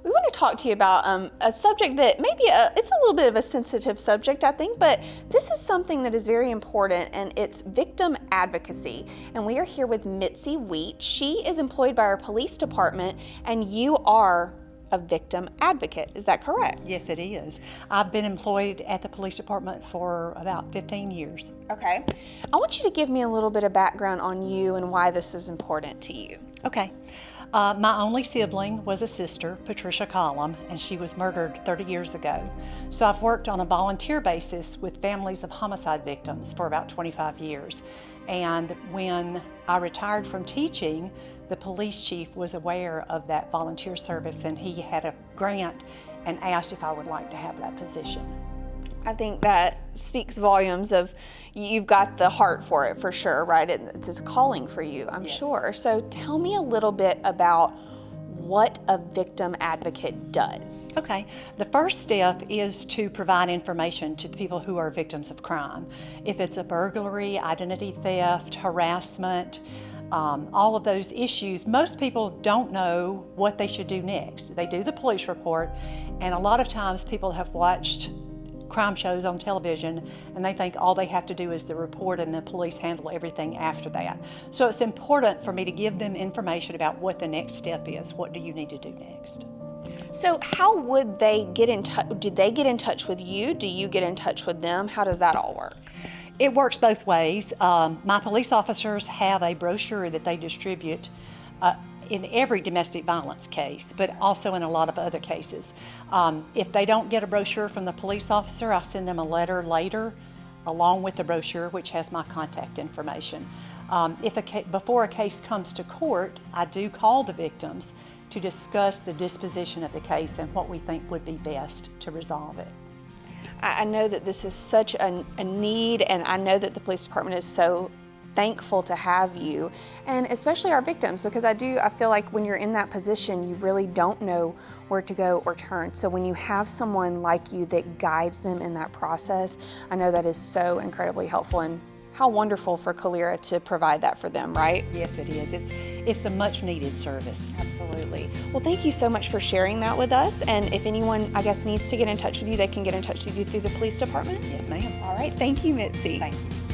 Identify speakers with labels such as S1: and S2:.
S1: We want to talk to you about a subject that it's a little bit of a sensitive subject, I think, but this is something that is very important, and it's victim advocacy. And we are here with Mitzi Wheat. She is employed by our police department, and you are a victim advocate. Is that correct?
S2: Yes, it is. I've been employed at the police department for about 15 years.
S1: Okay. I want you to give me a little bit of background on you and why this is important to you.
S2: Okay. My only sibling was a sister, Patricia Collum, and she was murdered 30 years ago. So I've worked on a volunteer basis with families of homicide victims for about 25 years. And when I retired from teaching, the police chief was aware of that volunteer service, and he had a grant and asked if I would like to have that position.
S1: I think that speaks volumes of you've got the heart for it, for sure, right? It's a calling for you, I'm sure. So tell me a little bit about what a victim advocate does.
S2: Okay, the first step is to provide information to people who are victims of crime. If it's a burglary, identity theft, harassment, all of those issues, most people don't know what they should do next. They do the police report, and a lot of times people have watched crime shows on television and they think all they have to do is the report and the police handle everything after that. So it's important for me to give them information about what the next step is. What do you need to do next?
S1: So how would they get in touch? Do they get in touch with you? Do you get in touch with them? How does that all work?
S2: It works both ways. My police officers have a brochure that they distribute in every domestic violence case, but also in a lot of other cases. If they don't get a brochure from the police officer, I send them a letter later along with the brochure, which has my contact information. Before a case comes to court, I do call the victims to discuss the disposition of the case and what we think would be best to resolve it.
S1: I know that this is such a need, and I know that the police department is so thankful to have you, and especially our victims, because I feel like when you're in that position, you really don't know where to go or turn. So when you have someone like you that guides them in that process, I know that is so incredibly helpful, and how wonderful for Calera to provide that for them, right?
S2: Yes, it is. It's a much needed service.
S1: Absolutely. Well, thank you so much for sharing that with us. And if anyone, I guess, needs to get in touch with you, they can get in touch with you through the police department?
S2: Yes, ma'am.
S1: All right. Thank you, Mitzi.
S2: Thank you.